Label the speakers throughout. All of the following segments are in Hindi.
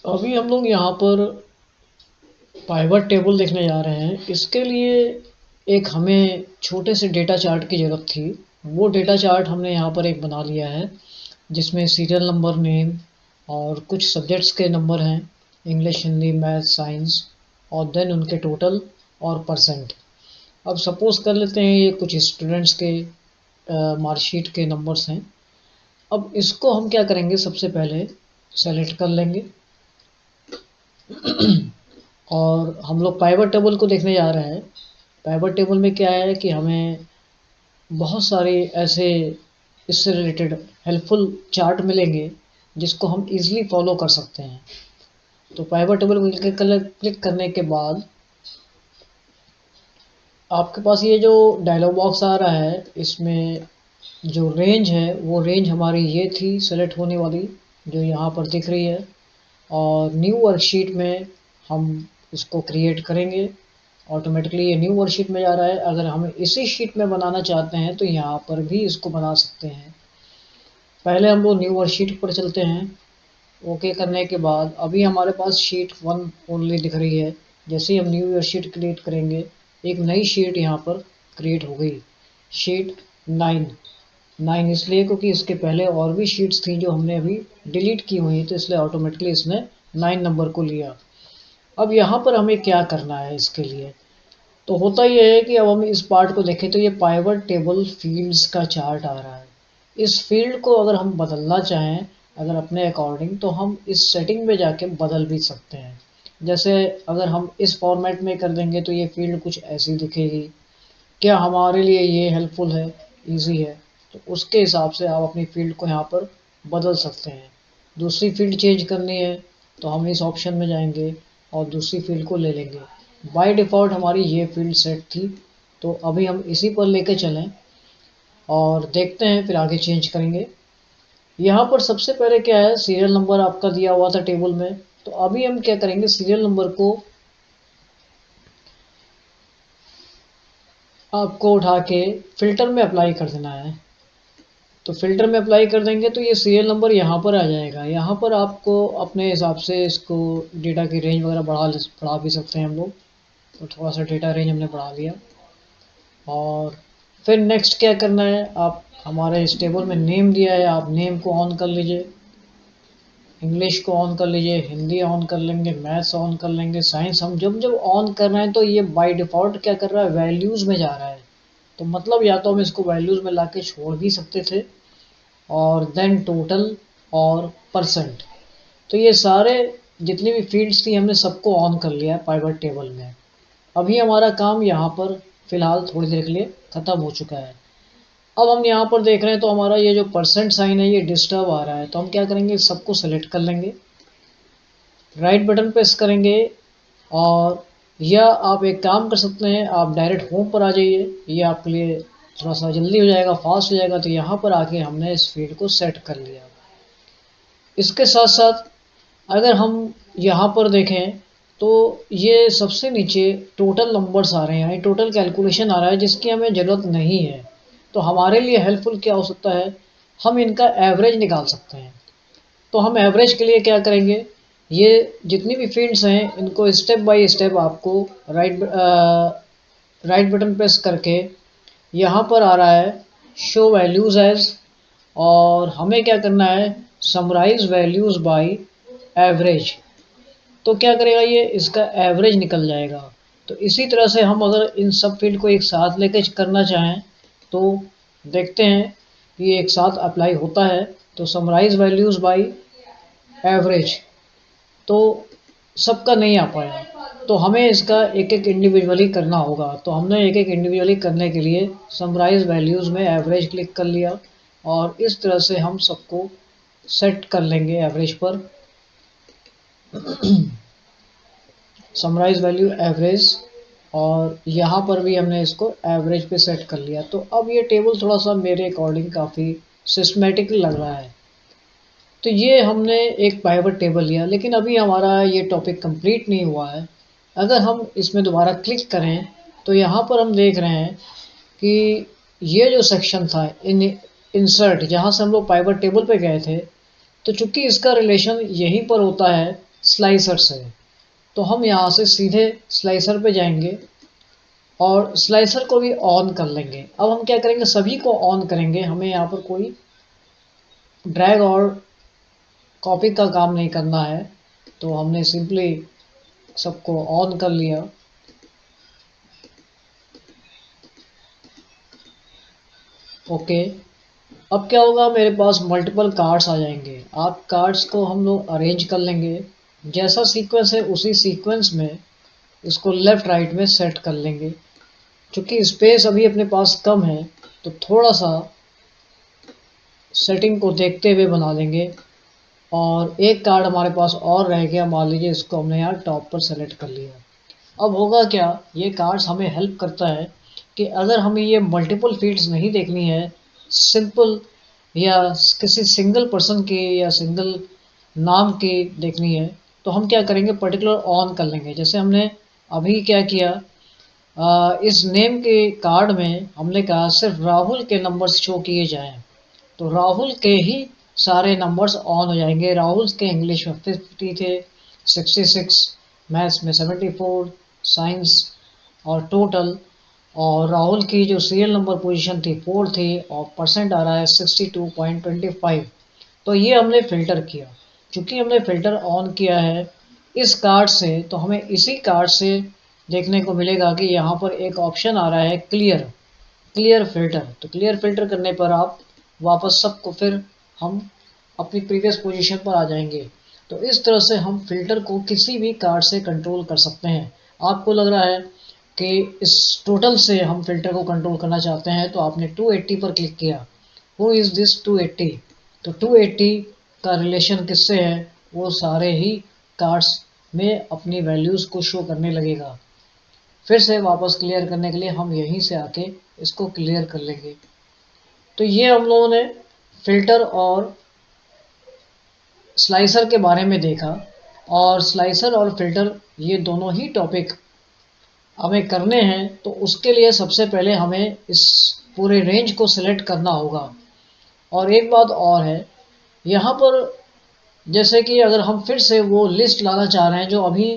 Speaker 1: अभी हम लोग यहाँ पर पाइवट टेबल देखने जा रहे हैं। इसके लिए एक हमें छोटे से डेटा चार्ट की ज़रूरत थी। वो डेटा चार्ट हमने यहाँ पर एक बना लिया है, जिसमें सीरियल नंबर, नेम और कुछ सब्जेक्ट्स के नंबर हैं, इंग्लिश, हिंदी, मैथ, साइंस, और देन उनके टोटल और परसेंट। अब सपोज कर लेते हैं ये कुछ स्टूडेंट्स के मार्कशीट के नंबर्स हैं। अब इसको हम क्या करेंगे, सबसे पहले सेलेक्ट कर लेंगे और हम लोग पाइवट टेबल को देखने जा रहे हैं। पाइवट टेबल में क्या है कि हमें बहुत सारे ऐसे इससे रिलेटेड हेल्पफुल चार्ट मिलेंगे जिसको हम इजीली फॉलो कर सकते हैं। तो पाइवट टेबल को क्लिक करने के बाद आपके पास ये जो डायलॉग बॉक्स आ रहा है, इसमें जो रेंज है वो रेंज हमारी ये थी सेलेक्ट होने वाली, जो यहाँ पर दिख रही है। और न्यू वर्कशीट में हम इसको क्रिएट करेंगे। ऑटोमेटिकली ये न्यू वर्कशीट में जा रहा है। अगर हम इसी शीट में बनाना चाहते हैं तो यहाँ पर भी इसको बना सकते हैं। पहले हम लोग न्यू वर्कशीट पर चलते हैं। ओके करने के बाद अभी हमारे पास शीट 1 ओनली दिख रही है। जैसे ही हम न्यू वर्कशीट क्रिएट करेंगे, एक नई शीट यहाँ पर क्रिएट हो गई, शीट 9। 9 इसलिए क्योंकि इसके पहले और भी शीट्स थी जो हमने अभी डिलीट की हुई, तो इसलिए ऑटोमेटिकली इसने 9 नंबर को लिया। अब यहाँ पर हमें क्या करना है इसके लिए, तो होता यह है कि अब हम इस पार्ट को देखें तो ये पाइवट टेबल फील्ड्स का चार्ट आ रहा है। इस फील्ड को अगर हम बदलना चाहें, अगर अपने अकॉर्डिंग, तो हम इस सेटिंग में जाके बदल भी सकते हैं। जैसे अगर हम इस फॉर्मेट में कर देंगे तो ये फील्ड कुछ ऐसी दिखेगी। क्या हमारे लिए ये हेल्पफुल है, इजी है, तो उसके हिसाब से आप अपनी फील्ड को यहाँ पर बदल सकते हैं। दूसरी फील्ड चेंज करनी है तो हम इस ऑप्शन में जाएंगे और दूसरी फील्ड को ले लेंगे। बाय डिफ़ॉल्ट हमारी ये फील्ड सेट थी, तो अभी हम इसी पर लेके चलें और देखते हैं, फिर आगे चेंज करेंगे। यहाँ पर सबसे पहले क्या है, सीरियल नंबर आपका दिया हुआ था टेबल में, तो अभी हम क्या करेंगे, सीरियल नंबर को आपको उठा के फिल्टर में अप्लाई कर देना है। तो फिल्टर में अप्लाई कर देंगे तो ये सीरियल नंबर यहाँ पर आ जाएगा। यहाँ पर आपको अपने हिसाब से इसको डेटा की रेंज वगैरह बढ़ा भी सकते हैं हम लोग। तो थोड़ा सा डेटा रेंज हमने बढ़ा लिया। और फिर नेक्स्ट क्या करना है, आप हमारे इस टेबल में नेम दिया है, आप नेम को ऑन कर लीजिए, इंग्लिश को ऑन कर लीजिए, हिंदी ऑन कर लेंगे, मैथ्स ऑन कर लेंगे, साइंस। हम जब जब ऑन कर रहे हैं तो ये बाय डिफ़ॉल्ट क्या कर रहा है, वैल्यूज़ में जा रहा है। तो मतलब या तो हम इसको वैल्यूज़ में लाके छोड़ भी सकते थे, और देन टोटल और परसेंट। तो ये सारे जितनी भी फील्ड्स थी हमने सबको ऑन कर लिया है पाइवट टेबल में। अभी हमारा काम यहाँ पर फ़िलहाल थोड़ी देर के लिए ख़त्म हो चुका है। अब हम यहाँ पर देख रहे हैं तो हमारा ये जो परसेंट साइन है ये डिस्टर्ब आ रहा है, तो हम क्या करेंगे, सबको सेलेक्ट कर लेंगे, राइट बटन प्रेस करेंगे, और या आप एक काम कर सकते हैं, आप डायरेक्ट होम पर आ जाइए, ये आपके लिए थोड़ा सा जल्दी हो जाएगा, फास्ट हो जाएगा। तो यहाँ पर आके हमने इस फील्ड को सेट कर लिया। इसके साथ साथ अगर हम यहाँ पर देखें तो ये सबसे नीचे टोटल नंबर्स आ रहे हैं, यानी टोटल कैलकुलेशन आ रहा है जिसकी हमें ज़रूरत नहीं है। तो हमारे लिए हेल्पफुल क्या हो सकता है, हम इनका एवरेज निकाल सकते हैं। तो हम एवरेज के लिए क्या करेंगे, ये जितनी भी फील्ड्स हैं इनको स्टेप बाय स्टेप आपको राइट बटन प्रेस करके यहाँ पर आ रहा है शो वैल्यूज़ एज, और हमें क्या करना है, समराइज वैल्यूज़ बाय एवरेज। तो क्या करेगा, ये इसका एवरेज निकल जाएगा। तो इसी तरह से हम अगर इन सब फील्ड को एक साथ लेके करना चाहें तो देखते हैं कि एक साथ अप्लाई होता है। तो समराइज वैल्यूज़ बाय एवरेज तो सबका नहीं आ पाया, तो हमें इसका एक एक इंडिविजुअली करना होगा। तो हमने एक एक इंडिविजुअली करने के लिए समराइज वैल्यूज़ में एवरेज क्लिक कर लिया, और इस तरह से हम सबको सेट कर लेंगे एवरेज पर। समराइज वैल्यू एवरेज, और यहाँ पर भी हमने इसको एवरेज पे सेट कर लिया। तो अब ये टेबल थोड़ा सा मेरे अकॉर्डिंग काफ़ी सिस्टमेटिक लग रहा है। तो ये हमने एक पाइवट टेबल लिया, लेकिन अभी हमारा ये टॉपिक कंप्लीट नहीं हुआ है। अगर हम इसमें दोबारा क्लिक करें तो यहाँ पर हम देख रहे हैं कि ये जो सेक्शन था इंसर्ट, जहाँ से हम लोग पाइवट टेबल पे गए थे, तो चूंकि इसका रिलेशन यहीं पर होता है स्लाइसर से। तो हम यहाँ से सीधे स्लाइसर पे जाएंगे और स्लाइसर को भी ऑन कर लेंगे। अब हम क्या करेंगे, सभी को ऑन करेंगे, हमें यहाँ पर कोई ड्रैग और कॉपी का काम नहीं करना है। तो हमने सिंपली सबको ऑन कर लिया। ओके, अब क्या होगा, मेरे पास मल्टीपल कार्ड्स आ जाएंगे। आप कार्ड्स को हम लोग अरेंज कर लेंगे, जैसा सीक्वेंस है उसी सीक्वेंस में इसको लेफ्ट राइट में सेट कर लेंगे। क्योंकि स्पेस अभी अपने पास कम है तो थोड़ा सा सेटिंग को देखते हुए बना देंगे। और एक कार्ड हमारे पास और रह गया, मान लीजिए इसको हमने यहाँ टॉप पर सेलेक्ट कर लिया। अब होगा क्या, ये कार्ड्स हमें हेल्प करता है कि अगर हमें ये मल्टीपल फील्ड्स नहीं देखनी है, सिंपल या किसी सिंगल पर्सन की या सिंगल नाम की देखनी है, तो हम क्या करेंगे, पर्टिकुलर ऑन कर लेंगे। जैसे हमने अभी क्या किया, इस नेम के कार्ड में हमने कहा सिर्फ राहुल के नंबर्स शो किए जाएं, तो राहुल के ही सारे नंबर्स ऑन हो जाएंगे। राहुल के इंग्लिश में 50 थे, 66, मैथ्स में 74, साइंस और टोटल, और राहुल की जो सीरियल नंबर पोजीशन थी 4 थी और परसेंट आ रहा है 62.25। तो ये हमने फ़िल्टर किया। चूँकि हमने फ़िल्टर ऑन किया है इस कार्ड से, तो हमें इसी कार्ड से देखने को मिलेगा कि यहाँ पर एक ऑप्शन आ रहा है क्लियर फ़िल्टर। तो क्लियर फ़िल्टर करने पर आप वापस सबको फिर हम अपनी प्रीवियस पोजीशन पर आ जाएंगे। तो इस तरह से हम फ़िल्टर को किसी भी कार्ड से कंट्रोल कर सकते हैं। आपको लग रहा है कि इस टोटल से हम फ़िल्टर को कंट्रोल करना चाहते हैं, तो आपने 280 पर क्लिक किया। Who is this 280? तो 280 का रिलेशन किससे है, वो सारे ही कार्ड्स में अपनी वैल्यूज़ को शो करने लगेगा। फिर से वापस क्लियर करने के लिए हम यहीं से आके इसको क्लियर कर लेंगे। तो ये हम लोगों ने फ़िल्टर और स्लाइसर के बारे में देखा। और स्लाइसर और फ़िल्टर ये दोनों ही टॉपिक हमें करने हैं, तो उसके लिए सबसे पहले हमें इस पूरे रेंज को सिलेक्ट करना होगा। और एक बात और है, यहाँ पर जैसे कि अगर हम फिर से वो लिस्ट लाना चाह रहे हैं जो अभी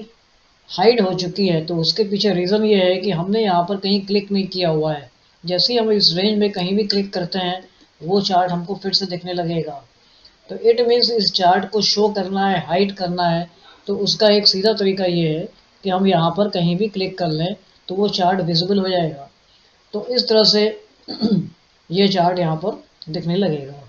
Speaker 1: हाइड हो चुकी है, तो उसके पीछे रीज़न ये है कि हमने यहाँ पर कहीं क्लिक नहीं किया हुआ है। जैसे ही हम इस रेंज में कहीं भी क्लिक करते हैं, वो चार्ट हमको फिर से दिखने लगेगा। तो इट मीन्स इस चार्ट को शो करना है, हाइड करना है, तो उसका एक सीधा तरीका ये है कि हम यहाँ पर कहीं भी क्लिक कर लें तो वो चार्ट विजिबल हो जाएगा। तो इस तरह से ये चार्ट यहाँ पर दिखने लगेगा।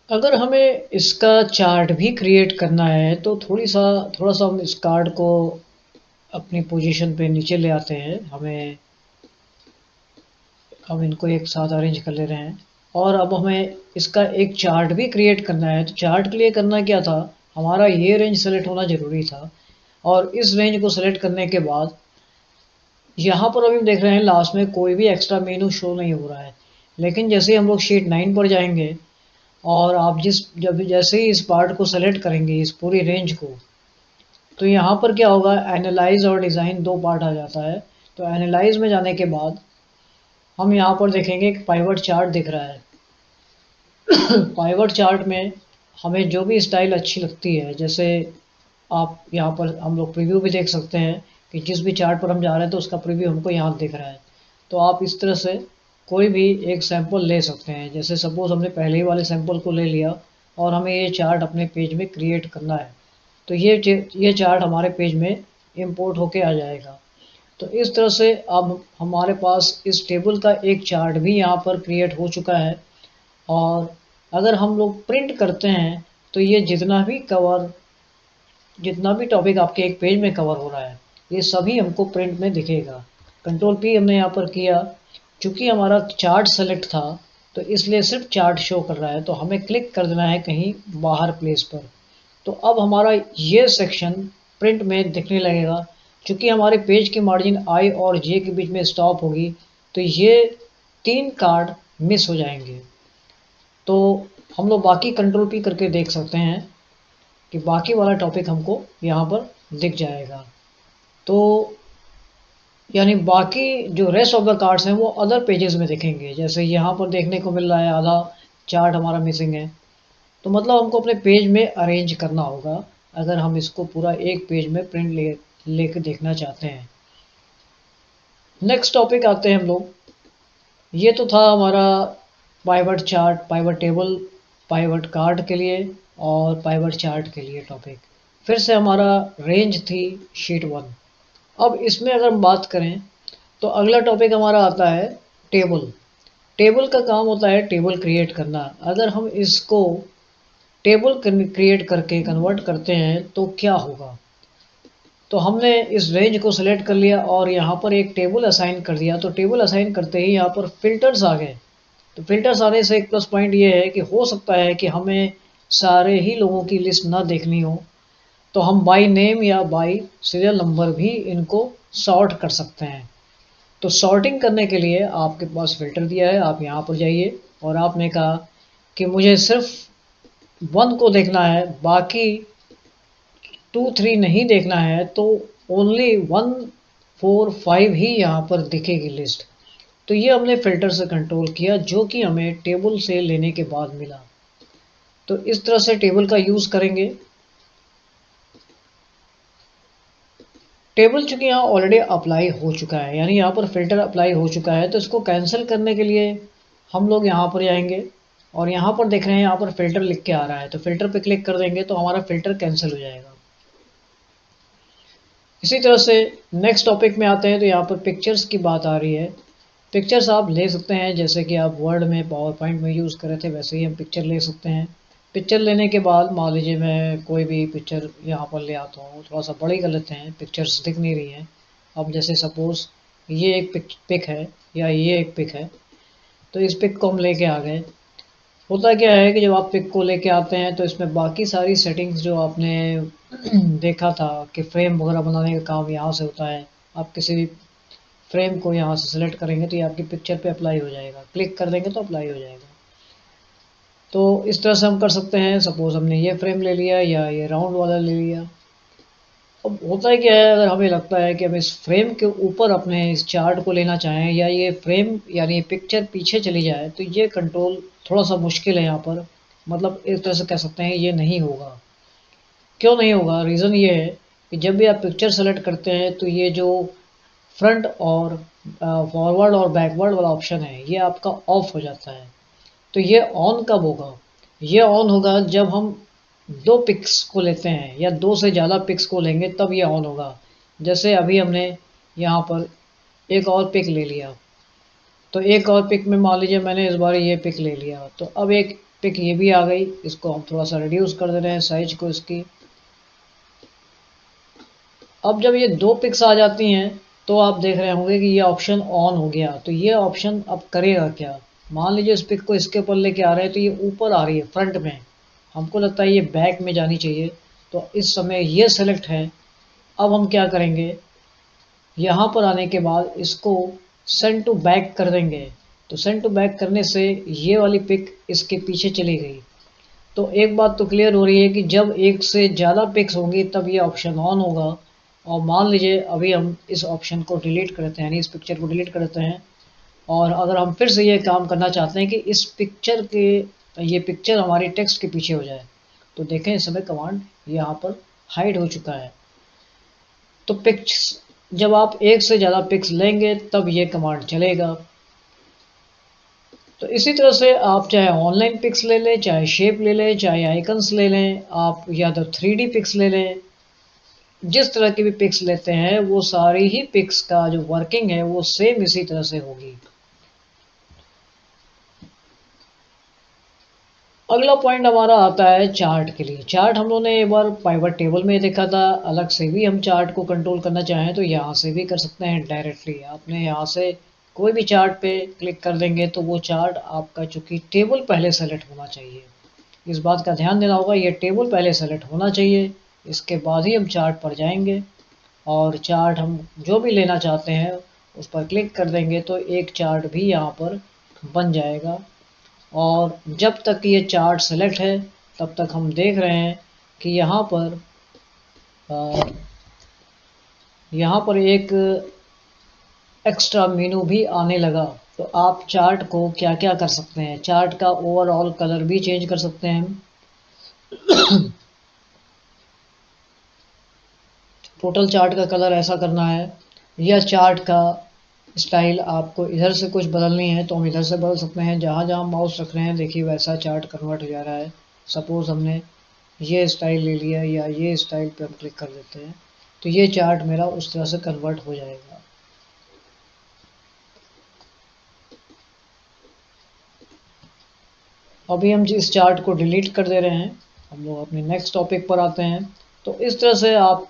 Speaker 1: अगर हमें इसका चार्ट भी क्रिएट करना है तो थोड़ा सा हम इस कार्ड को अपनी पोजीशन पे नीचे ले आते हैं। हम इनको एक साथ अरेंज कर ले रहे हैं। और अब हमें इसका एक चार्ट भी क्रिएट करना है। तो चार्ट के लिए करना क्या था, हमारा ये रेंज सेलेक्ट होना ज़रूरी था। और इस रेंज को सेलेक्ट करने के बाद यहाँ पर अभी हम देख रहे हैं लास्ट में कोई भी एक्स्ट्रा मेनू शो नहीं हो रहा है। लेकिन जैसे ही हम लोग शीट 9 पर जाएंगे और आप जब जैसे ही इस पार्ट को सेलेक्ट करेंगे, इस पूरी रेंज को, तो यहाँ पर क्या होगा, एनालाइज और डिज़ाइन दो पार्ट आ जाता है। तो एनालाइज में जाने के बाद हम यहाँ पर देखेंगे एक पाइवट चार्ट दिख रहा है। पाइवट चार्ट में हमें जो भी स्टाइल अच्छी लगती है, जैसे आप यहाँ पर हम लोग प्रीव्यू भी देख सकते हैं कि जिस भी चार्ट पर हम जा रहे हैं तो उसका प्रीव्यू हमको यहाँ दिख रहा है। तो आप इस तरह से कोई भी एक सैंपल ले सकते हैं। जैसे सपोज़ हमने पहले ही वाले सैंपल को ले लिया और हमें ये चार्ट अपने पेज में क्रिएट करना है, तो ये चार्ट हमारे पेज में इंपोर्ट होके आ जाएगा। तो इस तरह से अब हमारे पास इस टेबल का एक चार्ट भी यहाँ पर क्रिएट हो चुका है। और अगर हम लोग प्रिंट करते हैं तो ये जितना भी टॉपिक आपके एक पेज में कवर हो रहा है, ये सभी हमको प्रिंट में दिखेगा। कंट्रोल P हमने यहाँ पर किया, चूँकि हमारा चार्ट सेलेक्ट था तो इसलिए सिर्फ चार्ट शो कर रहा है। तो हमें क्लिक कर देना है कहीं बाहर प्लेस पर। तो अब हमारा ये सेक्शन प्रिंट में दिखने लगेगा। चूँकि हमारे पेज की मार्जिन I और J के बीच में स्टॉप होगी, तो ये 3 कार्ड मिस हो जाएंगे। तो हम लोग बाकी कंट्रोल P करके देख सकते हैं कि बाकी वाला टॉपिक हमको यहाँ पर दिख जाएगा। तो यानी बाकी जो रेस्ट ऑफ द कार्ड्स हैं वो अदर पेजेस में दिखेंगे। जैसे यहाँ पर देखने को मिल रहा है आधा चार्ट हमारा मिसिंग है। तो मतलब हमको अपने पेज में अरेंज करना होगा अगर हम इसको पूरा एक पेज में प्रिंट लेके देखना चाहते हैं। नेक्स्ट टॉपिक आते हैं हम लोग। ये तो था हमारा pivot chart, pivot table, pivot card के लिए और पाइवट चार्ट के लिए टॉपिक। फिर से हमारा रेंज थी शीट 1। अब इसमें अगर हम बात करें तो अगला टॉपिक हमारा आता है टेबल। टेबल का काम होता है टेबल क्रिएट करना। अगर हम इसको टेबल क्रिएट करके कन्वर्ट करते हैं तो क्या होगा। तो हमने इस रेंज को सिलेक्ट कर लिया और यहाँ पर एक टेबल असाइन कर दिया। तो टेबल असाइन करते ही यहाँ पर फिल्टर्स आ गए। तो फिल्टर्स आने से एक प्लस पॉइंट ये है कि हो सकता है कि हमें सारे ही लोगों की लिस्ट ना देखनी हो, तो हम बाय नेम या बाय सीरियल नंबर भी इनको सॉर्ट कर सकते हैं। तो सॉर्टिंग करने के लिए आपके पास फ़िल्टर दिया है, आप यहाँ पर जाइए और आपने कहा कि मुझे सिर्फ 1 को देखना है, बाकी 2 3 नहीं देखना है, तो ओनली 1 4 5 ही यहाँ पर दिखेगी लिस्ट। तो ये हमने फ़िल्टर से कंट्रोल किया जो कि हमें टेबल से लेने के बाद मिला। तो इस तरह से टेबल का यूज़ करेंगे। टेबल चूंकि यहाँ ऑलरेडी अप्लाई हो चुका है, यानी यहाँ पर फ़िल्टर अप्लाई हो चुका है, तो इसको कैंसिल करने के लिए हम लोग यहाँ पर जाएंगे और यहाँ पर देख रहे हैं यहाँ पर फ़िल्टर लिख के आ रहा है, तो फ़िल्टर पे क्लिक कर देंगे तो हमारा फ़िल्टर कैंसिल हो जाएगा। इसी तरह से नेक्स्ट टॉपिक में आते हैं तो यहाँ पर पिक्चर्स की बात आ रही है। पिक्चर्स आप ले सकते हैं जैसे कि आप वर्ड में पावर पॉइंट में यूज़ करे थे वैसे ही हम पिक्चर ले सकते हैं। पिक्चर लेने के बाद मान लीजिए मैं कोई भी पिक्चर यहाँ पर ले आता हूँ, थोड़ा सा बड़ी कर लेते हैं, पिक्चर्स दिख नहीं रही हैं। अब जैसे सपोज़ ये एक पिक है या ये एक पिक है, तो इस पिक को हम लेके आ गए। होता क्या है कि जब आप पिक को लेके आते हैं तो इसमें बाकी सारी सेटिंग्स जो आपने देखा था कि फ्रेम वगैरह बनाने का काम यहाँ से होता है। आप किसी भी फ्रेम को यहाँ से सिलेक्ट करेंगे तो ये आपकी पिक्चर पे अप्लाई हो जाएगा, क्लिक कर देंगे तो अप्लाई हो जाएगा। तो इस तरह से हम कर सकते हैं। सपोज़ हमने ये फ्रेम ले लिया या ये राउंड वाला ले लिया। अब होता है क्या है, अगर हमें लगता है कि हम इस फ्रेम के ऊपर अपने इस चार्ट को लेना चाहें या ये फ्रेम यानी ये पिक्चर पीछे चली जाए, तो ये कंट्रोल थोड़ा सा मुश्किल है यहाँ पर। मतलब एक तरह से कह सकते हैं ये नहीं होगा। क्यों नहीं होगा? रीज़न ये है कि जब भी आप पिक्चर सेलेक्ट करते हैं तो ये जो फ्रंट और फॉरवर्ड और बैकवर्ड वाला ऑप्शन है ये आपका ऑफ हो जाता है। तो ये ऑन कब होगा? ये ऑन होगा जब हम 2 पिक्स को लेते हैं या 2 से ज़्यादा पिक्स को लेंगे तब ये ऑन होगा। जैसे अभी हमने यहाँ पर एक और पिक ले लिया, तो एक और पिक में मान लीजिए मैंने इस बार ये पिक ले लिया, तो अब एक पिक ये भी आ गई। इसको हम थोड़ा सा रिड्यूस कर दे रहे हैं साइज को इसकी। अब जब ये 2 पिक्स आ जाती हैं तो आप देख रहे होंगे कि ये ऑप्शन ऑन हो गया। तो ये ऑप्शन अब करेगा क्या? मान लीजिए इस पिक को इसके ऊपर लेके आ रहे हैं तो ये ऊपर आ रही है फ्रंट में, हमको लगता है ये बैक में जानी चाहिए, तो इस समय ये सेलेक्ट है। अब हम क्या करेंगे, यहाँ पर आने के बाद इसको सेंड टू बैक कर देंगे। तो सेंड टू बैक करने से ये वाली पिक इसके पीछे चली गई। तो एक बात तो क्लियर हो रही है कि जब एक से ज़्यादा पिक्स होंगी तब ये ऑप्शन ऑन होगा। और मान लीजिए अभी हम इस ऑप्शन को डिलीट करते हैं, यानी इस पिक्चर को डिलीट करते हैं, और अगर हम फिर से ये काम करना चाहते हैं कि इस पिक्चर के ये पिक्चर हमारी टेक्स्ट के पीछे हो जाए, तो देखें इस समय कमांड यहाँ पर हाइड हो चुका है। तो पिक्स जब आप एक से ज़्यादा पिक्स लेंगे तब ये कमांड चलेगा। तो इसी तरह से आप चाहे ऑनलाइन पिक्स ले लें, चाहे शेप ले लें, चाहे आइकन्स ले लें, आप या तो 3D पिक्स ले लें, जिस तरह की भी पिक्स लेते हैं वो सारी ही पिक्स का जो वर्किंग है वो सेम इसी तरह से होगी। अगला पॉइंट हमारा आता है चार्ट के लिए। चार्ट हम लोगों ने एक बार पाइवट टेबल में देखा था। अलग से भी हम चार्ट को कंट्रोल करना चाहें तो यहाँ से भी कर सकते हैं डायरेक्टली। आपने यहाँ से कोई भी चार्ट पे क्लिक कर देंगे तो वो चार्ट आपका चूँकि टेबल पहले सेलेक्ट होना चाहिए, इस बात का ध्यान देना होगा, ये टेबल पहले सेलेक्ट होना चाहिए। इसके बाद ही हम चार्ट पर जाएंगे और चार्ट हम जो भी लेना चाहते हैं उस पर क्लिक कर देंगे तो एक चार्ट भी यहाँ पर बन जाएगा। और जब तक ये चार्ट सेलेक्ट है तब तक हम देख रहे हैं कि यहाँ पर एक एक्स्ट्रा मेनू भी आने लगा। तो आप चार्ट को क्या क्या कर सकते हैं, चार्ट का ओवरऑल कलर भी चेंज कर सकते हैं। टोटल चार्ट का कलर ऐसा करना है, या चार्ट का स्टाइल आपको इधर से कुछ बदलनी है तो हम इधर से बदल सकते हैं। जहाँ जहाँ माउस रख रहे हैं देखिए वैसा चार्ट कन्वर्ट हो जा रहा है। सपोज हमने ये स्टाइल ले लिया या ये स्टाइल पे हम क्लिक कर देते हैं तो ये चार्ट मेरा उस तरह से कन्वर्ट हो जाएगा। अभी हम जिस चार्ट को डिलीट कर दे रहे हैं, हम लोग अपने नेक्स्ट टॉपिक पर आते हैं। तो इस तरह से आप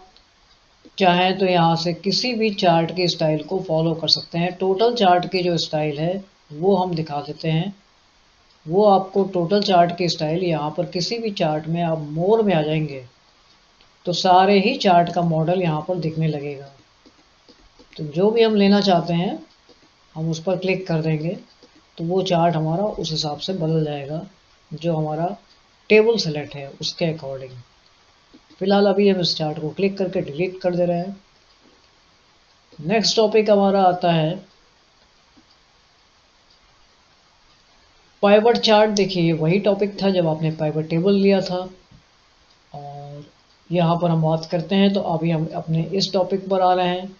Speaker 1: चाहें तो यहाँ से किसी भी चार्ट के स्टाइल को फॉलो कर सकते हैं। टोटल चार्ट की जो स्टाइल है वो हम दिखा देते हैं। वो आपको टोटल चार्ट की स्टाइल, यहाँ पर किसी भी चार्ट में आप मोर में आ जाएंगे तो सारे ही चार्ट का मॉडल यहाँ पर दिखने लगेगा। तो जो भी हम लेना चाहते हैं हम उस पर क्लिक कर देंगे तो वो चार्ट हमारा उस हिसाब से बदल जाएगा जो हमारा टेबल सेलेक्ट है उसके अकॉर्डिंग। फिलहाल अभी हम इस चार्ट को क्लिक करके डिलीट कर दे रहे हैं। नेक्स्ट टॉपिक हमारा आता है पाइवट चार्ट। देखिए वही टॉपिक था जब आपने पाइवट टेबल लिया था, और यहाँ पर हम बात करते हैं। तो अभी हम अपने इस टॉपिक पर आ रहे हैं।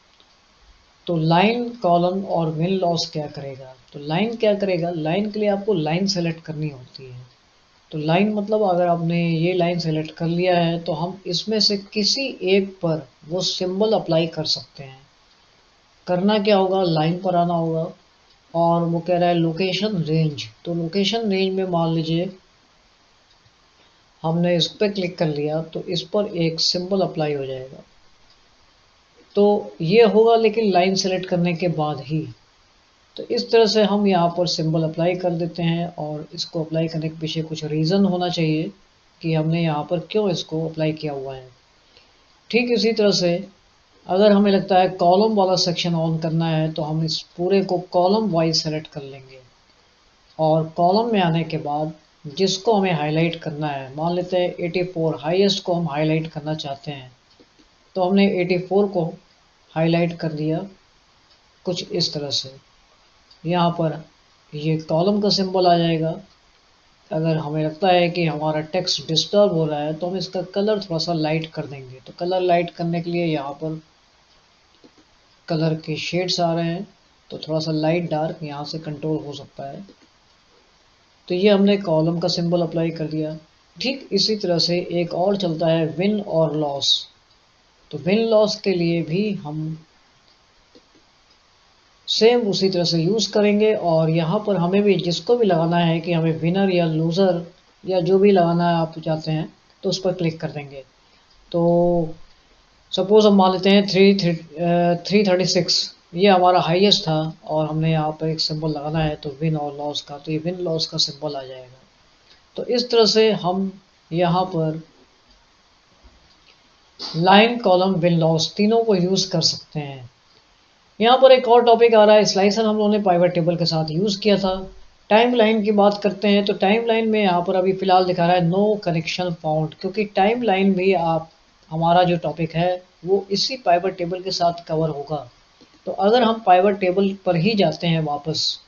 Speaker 1: तो लाइन, कॉलम और विन लॉस क्या करेगा? तो लाइन क्या करेगा? लाइन के लिए आपको लाइन सेलेक्ट करनी होती है। तो लाइन मतलब अगर आपने ये लाइन सेलेक्ट कर लिया है तो हम इसमें से किसी एक पर वो सिंबल अप्लाई कर सकते हैं। करना क्या होगा, लाइन पर आना होगा और वो कह रहा है लोकेशन रेंज। तो लोकेशन रेंज में मान लीजिए हमने इस पर क्लिक कर लिया तो इस पर एक सिंबल अप्लाई हो जाएगा। तो ये होगा लेकिन लाइन सेलेक्ट करने के बाद ही। तो इस तरह से हम यहाँ पर सिंबल अप्लाई कर देते हैं, और इसको अप्लाई करने के पीछे कुछ रीज़न होना चाहिए कि हमने यहाँ पर क्यों इसको अप्लाई किया हुआ है। ठीक इसी तरह से अगर हमें लगता है कॉलम वाला सेक्शन ऑन करना है तो हम इस पूरे को कॉलम वाइज सेलेक्ट कर लेंगे, और कॉलम में आने के बाद जिसको हमें हाईलाइट करना है, मान लेते हैं 84 हाईएस्ट को हम हाईलाइट करना चाहते हैं तो हमने 84 को हाईलाइट कर दिया कुछ इस तरह से। यहाँ पर ये कॉलम का सिंबल आ जाएगा। अगर हमें लगता है कि हमारा टेक्स्ट डिस्टर्ब हो रहा है तो हम इसका कलर थोड़ा सा लाइट कर देंगे। तो कलर लाइट करने के लिए यहाँ पर कलर के शेड्स आ रहे हैं, तो थोड़ा सा लाइट डार्क यहाँ से कंट्रोल हो सकता है। तो ये हमने कॉलम का सिंबल अप्लाई कर दिया। ठीक इसी तरह से एक और चलता है विन और लॉस। तो विन लॉस के लिए भी हम सेम उसी तरह से यूज़ करेंगे, और यहाँ पर हमें भी जिसको भी लगाना है कि हमें विनर या लूज़र या जो भी लगाना है आप चाहते हैं तो उस पर क्लिक कर देंगे। तो सपोज़ हम मान लेते हैं 336 ये हमारा हाईएस्ट था, और हमने यहाँ पर एक सिंबल लगाना है तो विन और लॉस का, तो ये विन लॉस का सिंबल आ जाएगा। तो इस तरह से हम यहाँ पर लाइन, कॉलम, विन लॉस तीनों को यूज़ कर सकते हैं। यहाँ पर एक और टॉपिक आ रहा है स्लाइसर, हम लोगों ने पाइवट टेबल के साथ यूज़ किया था। टाइम लाइन की बात करते हैं तो टाइम लाइन में यहाँ पर अभी फ़िलहाल दिखा रहा है नो कनेक्शन फाउंड, क्योंकि टाइम लाइन भी आप हमारा जो टॉपिक है वो इसी पाइवट टेबल के साथ कवर होगा। तो अगर हम पाइवट टेबल पर ही जाते हैं वापस,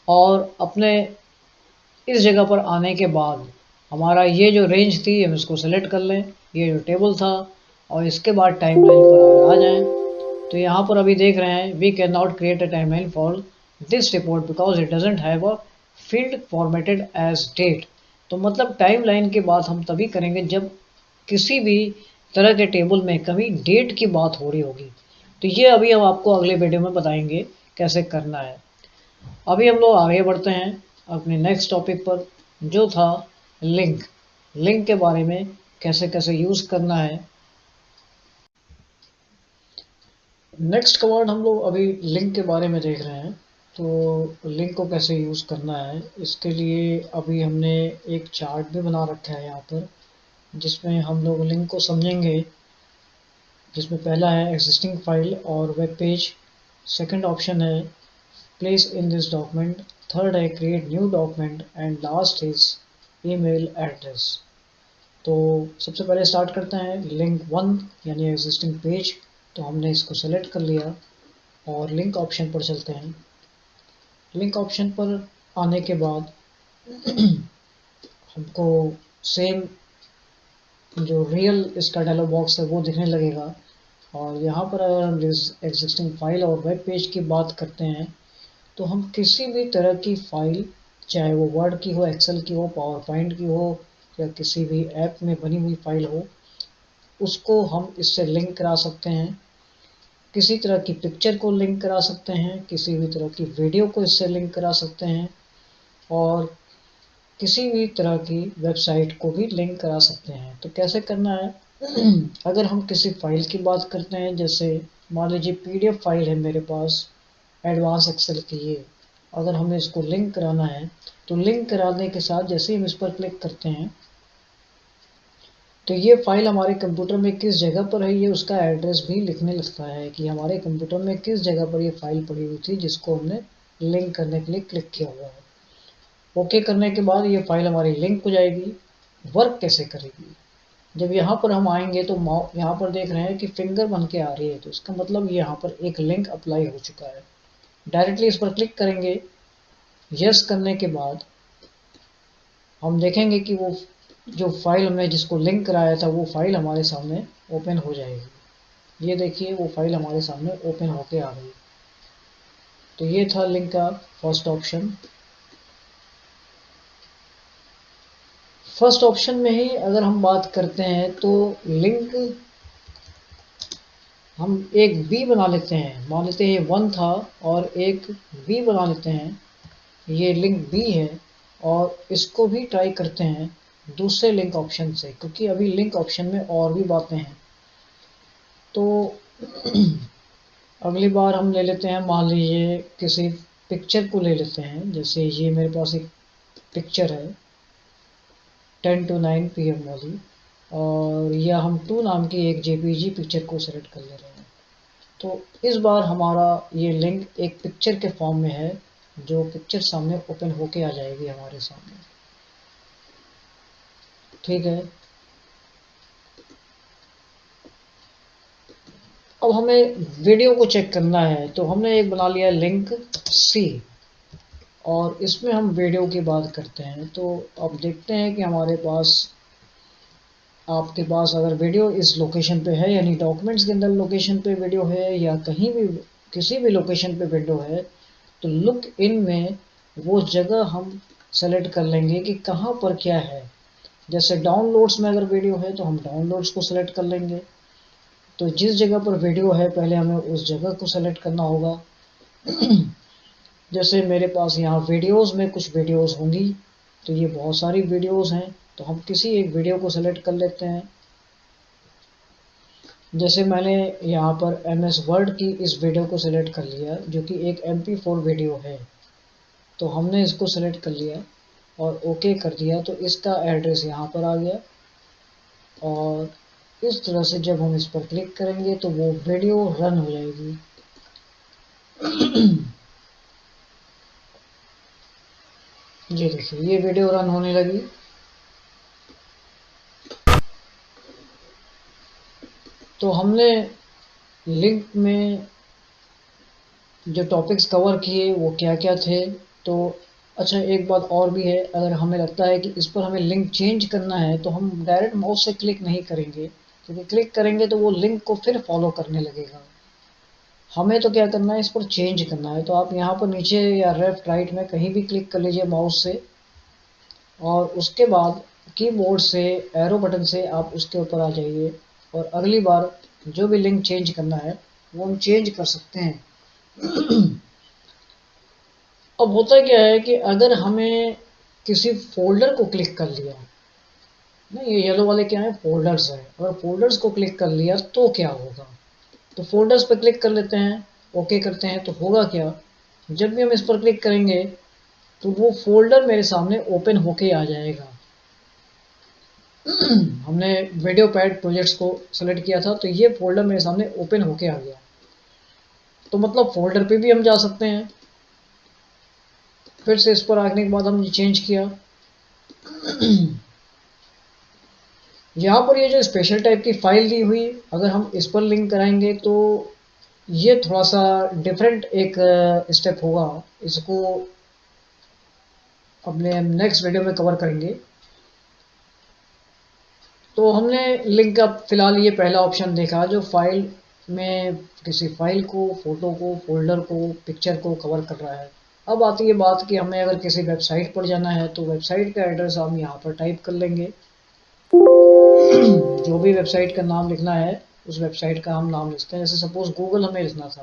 Speaker 1: और अपने इस जगह पर आने के बाद हमारा ये जो रेंज थी हम इसको सेलेक्ट कर लें, ये जो टेबल था, और इसके बाद टाइम लाइन पर अगर आ जाएँ तो यहाँ पर अभी देख रहे हैं we can not create a timeline for this report because it doesn't have a field formatted as date. तो मतलब टाइमलाइन की बात हम तभी करेंगे जब किसी भी तरह के टेबल में कभी डेट की बात हो रही होगी। तो ये अभी हम आपको अगले वीडियो में बताएंगे कैसे करना है। अभी हम लोग आगे बढ़ते हैं अपने नेक्स्ट टॉपिक पर, जो था लिंक। लिंक के बारे में कैसे कैसे यूज़ करना है। नेक्स्ट कमांड हम लोग अभी लिंक के बारे में देख रहे हैं। तो लिंक को कैसे यूज़ करना है इसके लिए अभी हमने एक चार्ट भी बना रखा है यहाँ पर, जिसमें हम लोग लिंक को समझेंगे। जिसमें पहला है एग्जिस्टिंग फाइल और वेब पेज, सेकंड ऑप्शन है place in this document, third है create new document, and last is email address. तो सबसे पहले स्टार्ट करते हैं लिंक 1 यानी एग्जिस्टिंग पेज। तो हमने इसको सेलेक्ट कर लिया और लिंक ऑप्शन पर चलते हैं। लिंक ऑप्शन पर आने के बाद हमको सेम जो रियल इसका डायलॉग बॉक्स है वो दिखने लगेगा। और यहाँ पर अगर हम एग्जिस्टिंग फाइल और वेब पेज की बात करते हैं तो हम किसी भी तरह की फाइल, चाहे वो वर्ड की हो, एक्सेल की हो, पावर पॉइंट की हो, या किसी भी ऐप में बनी हुई फाइल हो, उसको हम इससे लिंक करा सकते हैं। किसी तरह की पिक्चर को लिंक करा सकते हैं, किसी भी तरह की वीडियो को इससे लिंक करा सकते हैं, और किसी भी तरह की वेबसाइट को भी लिंक करा सकते हैं। तो कैसे करना है? अगर हम किसी फाइल की बात करते हैं, जैसे मान लीजिए पीडीएफ फाइल है मेरे पास एडवांस एक्सेल की, ये अगर हमें इसको लिंक कराना है तो लिंक कराने के साथ जैसे ही हम इस पर क्लिक करते हैं तो ये फाइल हमारे कंप्यूटर में किस जगह पर है ये उसका एड्रेस भी लिखने लगता है कि हमारे कंप्यूटर में किस जगह पर ये फाइल पड़ी हुई थी जिसको हमने लिंक करने के लिए क्लिक किया हुआ है। ओके करने के बाद ये फाइल हमारी लिंक हो जाएगी। वर्क कैसे करेगी? जब यहाँ पर हम आएंगे तो यहाँ पर देख रहे हैं कि फिंगर बन के आ रही है, तो इसका मतलब यहाँ पर एक लिंक अप्लाई हो चुका है। डायरेक्टली इस पर क्लिक करेंगे। यस करने के बाद हम देखेंगे कि वो जो फाइल हमने जिसको लिंक कराया था वो फाइल हमारे सामने ओपन हो जाएगी। ये देखिए वो फाइल हमारे सामने ओपन होके आ गई। तो ये था लिंक का फर्स्ट ऑप्शन। फर्स्ट ऑप्शन में ही अगर हम बात करते हैं तो लिंक हम एक बी बना लेते हैं। मान लेते हैं ये 1 था और एक बी बना लेते हैं, ये लिंक बी है, और इसको भी ट्राई करते हैं दूसरे लिंक ऑप्शन से, क्योंकि अभी लिंक ऑप्शन में और भी बातें हैं। तो अगली बार हम ले लेते हैं, मान लीजिए किसी पिक्चर को ले लेते हैं। जैसे ये मेरे पास एक पिक्चर है 10 to 9 PM वाली, और या हम 2 नाम की एक जेपीजी पिक्चर को सेलेक्ट कर ले रहे हैं। तो इस बार हमारा ये लिंक एक पिक्चर के फॉर्म में है, जो पिक्चर सामने ओपन होके आ जाएगी हमारे सामने। ठीक है। अब हमें वीडियो को चेक करना है, तो हमने एक बना लिया लिंक सी, और इसमें हम वीडियो की बात करते हैं। तो अब देखते हैं कि हमारे पास, आपके पास अगर वीडियो इस लोकेशन पे है, यानी डॉक्यूमेंट्स के अंदर लोकेशन पे वीडियो है, या कहीं भी किसी भी लोकेशन पे वीडियो है, तो लुक इन में वो जगह हम सेलेक्ट कर लेंगे कि कहाँ पर क्या है। जैसे डाउनलोड्स में अगर वीडियो है तो हम डाउनलोड्स को सेलेक्ट कर लेंगे। तो जिस जगह पर वीडियो है पहले हमें उस जगह को सेलेक्ट करना होगा। जैसे मेरे पास यहाँ वीडियोस में कुछ वीडियोस होंगी, तो ये बहुत सारी वीडियोस हैं, तो हम किसी एक वीडियो को सेलेक्ट कर लेते हैं। जैसे मैंने यहाँ पर MS वर्ड की इस वीडियो को सेलेक्ट कर लिया, जो कि एक MP4 वीडियो है। तो हमने इसको सेलेक्ट कर लिया और ओके कर दिया, तो इसका एड्रेस यहाँ पर आ गया। और इस तरह से जब हम इस पर क्लिक करेंगे तो वो वीडियो रन हो जाएगी। ये देखिए ये वीडियो रन होने लगी। तो हमने लिंक में जो टॉपिक्स कवर किए वो क्या क्या थे। तो अच्छा एक बात और भी है, अगर हमें लगता है कि इस पर हमें लिंक चेंज करना है तो हम डायरेक्ट माउस से क्लिक नहीं करेंगे, क्योंकि क्लिक करेंगे तो वो लिंक को फिर फॉलो करने लगेगा। हमें तो क्या करना है, इस पर चेंज करना है। तो आप यहाँ पर नीचे या लेफ्ट राइट में कहीं भी क्लिक कर लीजिए माउस से, और उसके बाद कीबोर्ड से एरो बटन से आप उसके ऊपर आ जाइए, और अगली बार जो भी लिंक चेंज करना है वो हम चेंज कर सकते हैं। अब होता क्या है कि अगर हमें किसी फोल्डर को क्लिक कर लिया, नहीं ये येलो वाले क्या है, फोल्डर्स है, अगर फोल्डर्स को क्लिक कर लिया तो क्या होगा। तो फोल्डर्स पर क्लिक कर लेते हैं, ओके करते हैं, तो होगा क्या, जब भी हम इस पर क्लिक करेंगे तो वो फोल्डर मेरे सामने ओपन होके आ जाएगा। हमने वीडियो पैड प्रोजेक्ट्स को सेलेक्ट किया था, तो ये फोल्डर मेरे सामने ओपन होके आ गया। तो मतलब फोल्डर पे भी हम जा सकते हैं। फिर से इस पर आने के बाद हमने चेंज किया। यहाँ पर ये जो स्पेशल टाइप की फाइल दी हुई, अगर हम इस पर लिंक कराएंगे तो ये थोड़ा सा डिफरेंट एक स्टेप होगा। इसको अपने नेक्स्ट वीडियो में कवर करेंगे। तो हमने लिंक का फिलहाल ये पहला ऑप्शन देखा जो फाइल में किसी फाइल को, फोटो को, फोल्डर को, पिक्चर को कवर कर रहा है। अब आती है बात कि हमें अगर किसी वेबसाइट पर जाना है तो वेबसाइट का एड्रेस हम यहाँ पर टाइप कर लेंगे। जो भी वेबसाइट का नाम लिखना है उस वेबसाइट का हम नाम लिखते हैं। जैसे सपोज गूगल हमें लिखना था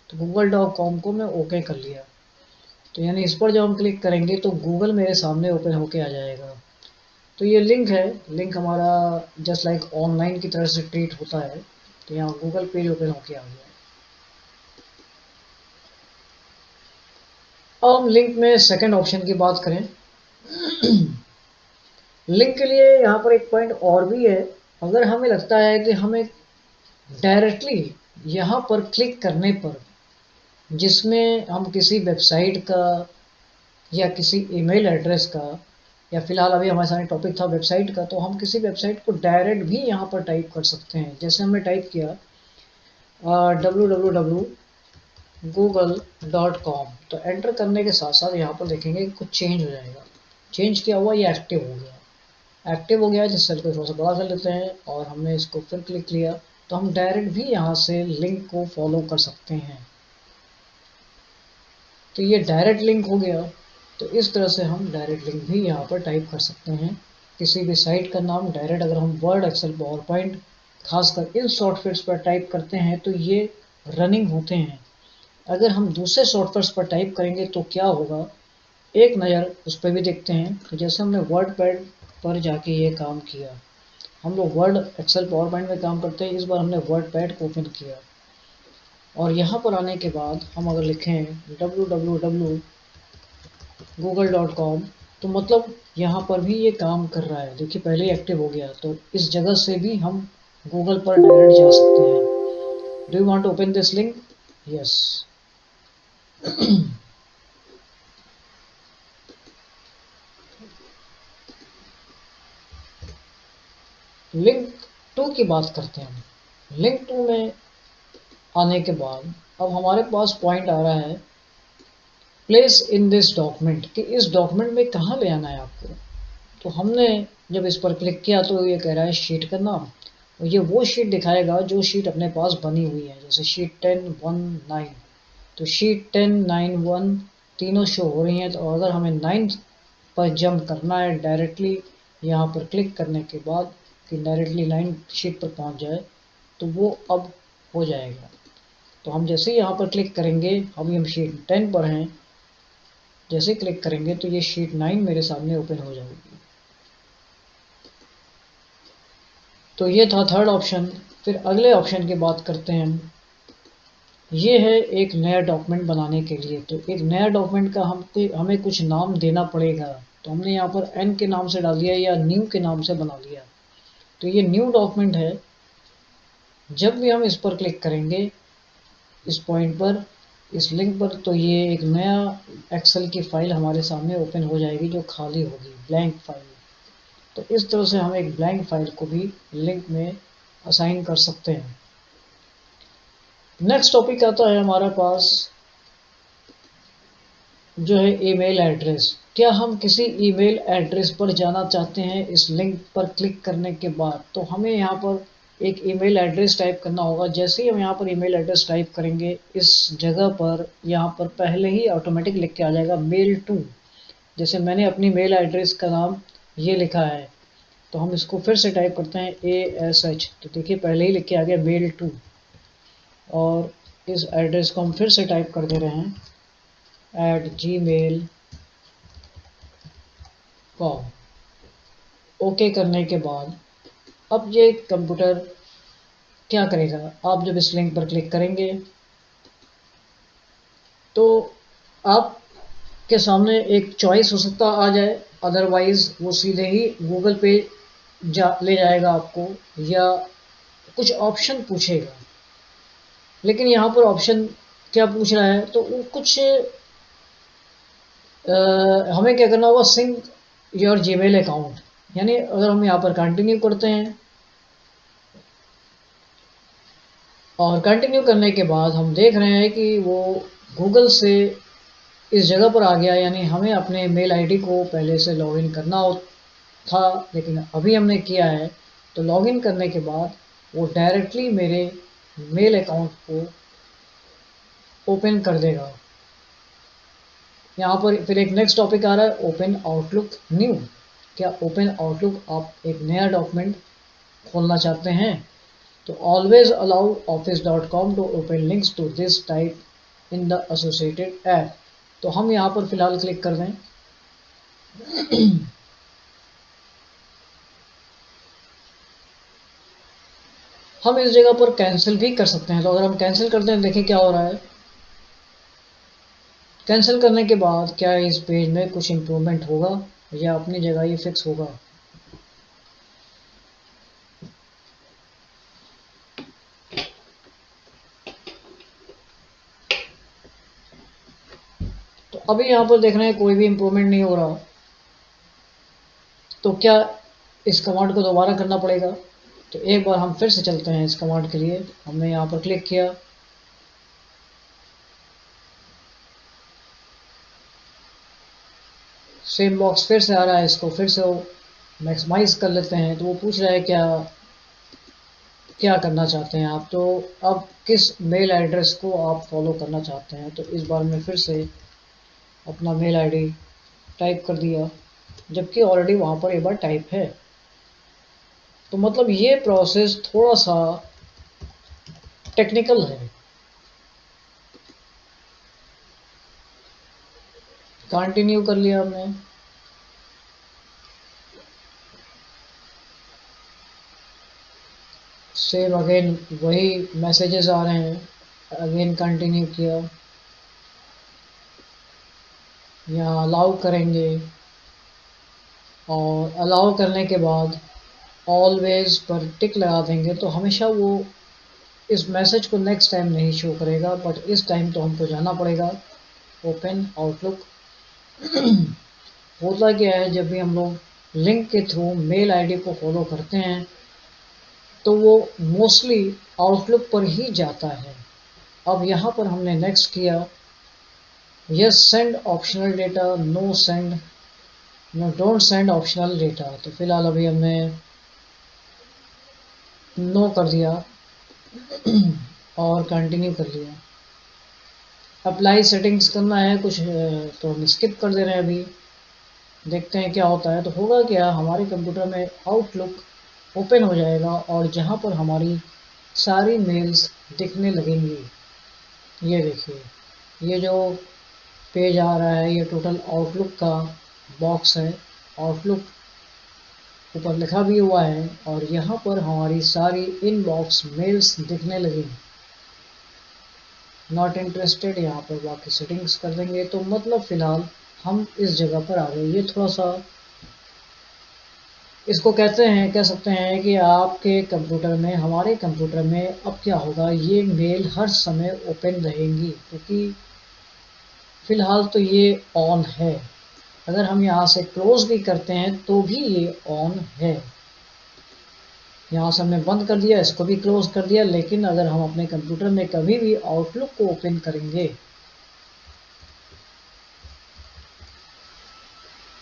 Speaker 1: तो google.com को मैं ओके कर लिया। तो यानी इस पर जब हम क्लिक करेंगे तो गूगल मेरे सामने ओपन होके आ जाएगा। तो ये लिंक है, लिंक हमारा जस्ट लाइक ऑनलाइन की तरह से ट्रीट होता है। तो यहाँ गूगल पेज ओपन होके आ गया। अब हम लिंक में सेकंड ऑप्शन की बात करें। लिंक के लिए यहाँ पर एक पॉइंट और भी है। अगर हमें लगता है कि हमें डायरेक्टली यहाँ पर क्लिक करने पर, जिसमें हम किसी वेबसाइट का या किसी ईमेल एड्रेस का, या फिलहाल अभी हमारे सामने टॉपिक था वेबसाइट का, तो हम किसी वेबसाइट को डायरेक्ट भी यहाँ पर टाइप कर सकते हैं। जैसे हमने टाइप किया www.google.com, तो एंटर करने के साथ साथ यहाँ पर देखेंगे कि कुछ चेंज हो जाएगा। चेंज किया हुआ, ये एक्टिव हो गया। एक्टिव हो गया, जिस सेल को थोड़ा सा बड़ा कर लेते हैं और हमने इसको फिर क्लिक किया तो हम डायरेक्ट भी यहाँ से लिंक को फॉलो कर सकते हैं। तो ये डायरेक्ट लिंक हो गया। तो इस तरह से हम डायरेक्ट लिंक भी यहाँ पर टाइप कर सकते हैं। किसी भी साइट का नाम डायरेक्ट अगर हम वर्ड, एक्सेल, पावर पॉइंट, खासकर इन सॉफ्टवेयर्स पर टाइप करते हैं तो ये रनिंग होते हैं। अगर हम दूसरे सॉफ्टवेयर्स पर टाइप करेंगे तो क्या होगा, एक नज़र उस पर भी देखते हैं। तो जैसे हमने वर्ड पैड पर जाके ये काम किया, हम लोग वर्ड, एक्सेल, पावर पॉइंट में काम करते हैं, इस बार हमने वर्ड पैड को ओपन किया और यहाँ पर आने के बाद हम अगर लिखें www.google.com, तो मतलब यहाँ पर भी ये काम कर रहा है। देखिए पहले ही एक्टिव हो गया, तो इस जगह से भी हम गूगल पर डायरेक्ट जा सकते हैं। Do you want to open this link? Yes. Link 2 की बात करते हैं। लिंक 2 में आने के बाद अब हमारे पास पॉइंट आ रहा है प्लेस इन दिस डॉक्यूमेंट, कि इस डॉक्यूमेंट में कहाँ ले आना है आपको। तो हमने जब इस पर क्लिक किया तो ये कह रहा है शीट का नाम, और ये वो शीट दिखाएगा जो शीट अपने पास बनी हुई है। जैसे शीट 10, 1, 9, तो शीट 10, 9, 1 तीनों शो हो रही हैं। तो अगर हमें 9 पर जंप करना है डायरेक्टली यहाँ पर क्लिक करने के बाद कि डायरेक्टली 9 शीट पर पहुँच जाए, तो वो अब हो जाएगा। तो हम जैसे ही यहाँ पर क्लिक करेंगे, अभी हम शीट 10 पर हैं, जैसे क्लिक करेंगे तो ये शीट 9 मेरे सामने ओपन हो जाएगी। तो ये था थर्ड ऑप्शन। फिर अगले ऑप्शन की बात करते हैं हम। ये है एक नया डॉक्यूमेंट बनाने के लिए। तो एक नया डॉक्यूमेंट का हमें कुछ नाम देना पड़ेगा। तो हमने यहाँ पर एन के नाम से डाल दिया या न्यू के नाम से बना लिया। तो ये न्यू डॉक्यूमेंट है। जब भी हम इस पर क्लिक करेंगे, इस पॉइंट पर, इस लिंक पर, तो ये एक नया एक्सेल की फाइल हमारे सामने ओपन हो जाएगी जो खाली होगी, ब्लैंक फाइल। तो इस तरह से हम एक ब्लैंक फाइल को भी लिंक में असाइन कर सकते हैं। नेक्स्ट टॉपिक आता है हमारे पास जो है ईमेल एड्रेस। क्या हम किसी ईमेल एड्रेस पर जाना चाहते हैं इस लिंक पर क्लिक करने के बाद, तो हमें यहाँ पर एक ईमेल एड्रेस टाइप करना होगा। जैसे ही हम यहाँ पर ईमेल एड्रेस टाइप करेंगे, इस जगह पर यहाँ पर पहले ही ऑटोमेटिक लिख के आ जाएगा मेल टू। जैसे मैंने अपनी मेल एड्रेस का नाम ये लिखा है, तो हम इसको फिर से टाइप करते हैं ASH, तो देखिए पहले ही लिख के आ गया मेल टू। और इस एड्रेस को हम फिर से टाइप कर दे रहे हैं @gmail.com। ओके करने के बाद अब ये कंप्यूटर क्या करेगा, आप जब इस लिंक पर क्लिक करेंगे तो आपके सामने एक चॉइस हो सकता आ जाए, अदरवाइज वो सीधे ही गूगल पे ले जाएगा आपको, या कुछ ऑप्शन पूछेगा। लेकिन यहाँ पर ऑप्शन क्या पूछ रहा है, तो वो कुछ हमें क्या करना होगा, सिंक योर जीमेल अकाउंट। यानी अगर हम यहाँ पर कंटिन्यू करते हैं और कंटिन्यू करने के बाद हम देख रहे हैं कि वो गूगल से इस जगह पर आ गया। यानी हमें अपने मेल आईडी को पहले से लॉगिन करना था, लेकिन अभी हमने किया है तो लॉगिन करने के बाद वो डायरेक्टली मेरे मेल अकाउंट को ओपन कर देगा। यहाँ पर फिर एक नेक्स्ट टॉपिक आ रहा है, ओपन आउटलुक न्यू। क्या ओपन आउटलुक आप एक नया डॉक्यूमेंट खोलना चाहते हैं? तो always allow office.com to open links to this type in the associated app. तो हम यहाँ पर फिलहाल क्लिक कर दें। हम इस जगह पर कैंसिल भी कर सकते हैं। तो अगर हम कैंसिल करते हैं, देखें क्या हो रहा है। कैंसिल करने के बाद क्या इस पेज में कुछ इम्प्रूवमेंट होगा या अपनी जगह ही फिक्स होगा? तो अभी यहाँ पर देख रहे हैं कोई भी इम्प्रूवमेंट नहीं हो रहा। तो क्या इस कमांड को दोबारा करना पड़ेगा? तो एक बार हम फिर से चलते हैं इस कमांड के लिए। हमने यहाँ पर क्लिक किया, सेम बॉक्स फिर से आ रहा है। इसको फिर से मैक्सिमाइज कर लेते हैं। तो वो पूछ रहा है क्या क्या करना चाहते हैं आप। तो अब किस मेल एड्रेस को आप फॉलो करना चाहते हैं। तो इस बार मैं फिर से अपना मेल आईडी टाइप कर दिया, जबकि ऑलरेडी वहाँ पर एक बार टाइप है। तो मतलब ये प्रोसेस थोड़ा सा टेक्निकल है। कंटिन्यू कर लिया हमने। सेम अगेन वही मैसेजेस आ रहे हैं। अगेन कंटिन्यू किया, यहाँ अलाउ करेंगे और अलाउ करने के बाद ऑलवेज पर टिक लगा देंगे। तो हमेशा वो इस मैसेज को नेक्स्ट टाइम नहीं शो करेगा, बट इस टाइम तो हमको जाना पड़ेगा ओपन आउटलुक। होता क्या है, जब भी हम लोग लिंक के थ्रू मेल आईडी को फॉलो करते हैं तो वो मोस्टली आउटलुक पर ही जाता है। अब यहाँ पर हमने नेक्स्ट किया, yes send optional data, no send, no don't send optional data. तो फिलहाल अभी हमने नो कर दिया और कंटिन्यू कर लिया। अप्लाई सेटिंग्स करना है कुछ, तो हम स्किप कर दे रहे हैं अभी। देखते हैं क्या होता है। तो होगा क्या, हमारे कंप्यूटर में आउटलुक ओपन हो जाएगा और जहाँ पर हमारी सारी मेल्स दिखने लगेंगी। ये देखिए, ये जो पेज आ रहा है ये टोटल आउटलुक का बॉक्स है। आउटलुक ऊपर लिखा भी हुआ है और यहाँ पर हमारी सारी इनबॉक्स मेल्स दिखने लगेंगी। नॉट इंटरेस्टेड, यहाँ पर बाकी सेटिंग्स कर देंगे। तो मतलब फ़िलहाल हम इस जगह पर आ गए। ये थोड़ा सा इसको कहते हैं, कह सकते हैं कि आपके कंप्यूटर में, हमारे कंप्यूटर में अब क्या होगा, ये मेल हर समय ओपन रहेंगी क्योंकि फ़िलहाल तो ये ऑन है। अगर हम यहाँ से क्लोज भी करते हैं तो भी ये ऑन है। यहाँ से हमने बंद कर दिया, इसको भी क्लोज कर दिया। लेकिन अगर हम अपने कंप्यूटर में कभी भी आउटलुक को ओपन करेंगे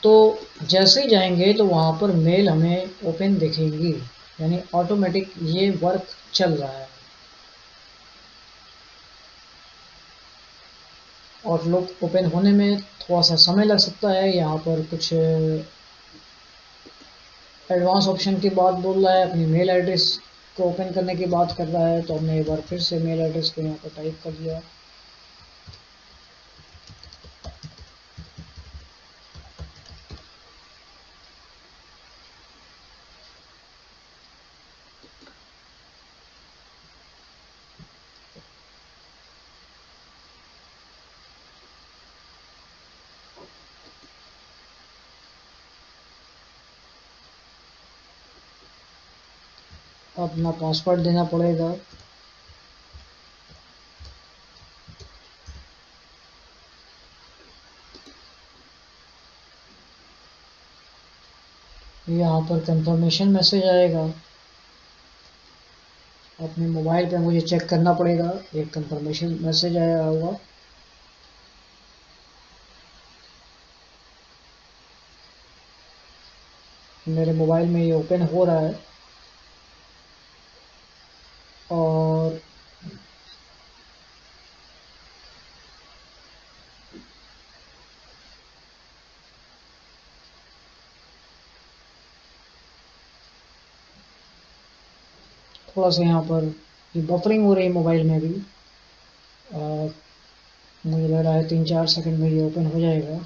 Speaker 1: तो जैसे ही जाएंगे तो वहाँ पर मेल हमें ओपन दिखेंगी, यानी ऑटोमेटिक ये वर्क चल रहा है। आउटलुक ओपन होने में थोड़ा सा समय लग सकता है। यहाँ पर कुछ एडवांस ऑप्शन की बात बोल रहा है, अपनी मेल एड्रेस को ओपन करने की बात कर रहा है। तो हमने एक बार फिर से मेल एड्रेस को यहाँ पर टाइप कर दिया। अपना पासवर्ड देना पड़ेगा। यहाँ पर कंफर्मेशन मैसेज आएगा। अपने मोबाइल पे मुझे चेक करना पड़ेगा, एक कंफर्मेशन मैसेज आया होगा। मेरे मोबाइल में ये ओपन हो रहा है। और थोड़ा सा यहाँ पर ये बफरिंग हो रही है मोबाइल में भी। मुझे लग रहा है 3-4 सेकंड में ये ओपन हो जाएगा।